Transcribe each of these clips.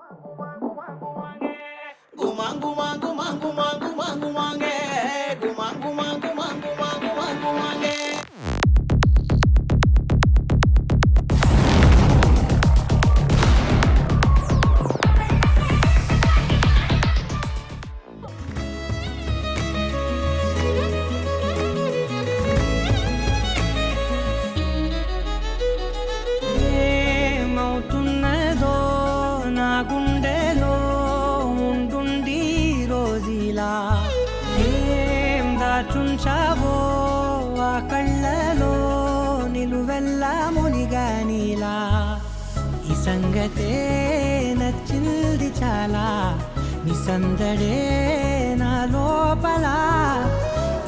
Gumangu mangu mangu mangu mangu mange. Gumangu mangu mangu mangu mangu mange. ఏమవుతున్నదో నా గుండెలో ఉండుండి రోజీలా ఏం దాచుంచావో ఆ కళ్ళలో నిలువెల్లా మునిగానిలా ఈ సంగతే నచ్చింది చాలా నీ సందడే నా లోపల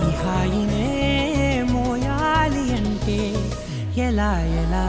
ఈ హాయినే మోయాలి అంటే ఎలా ఎలా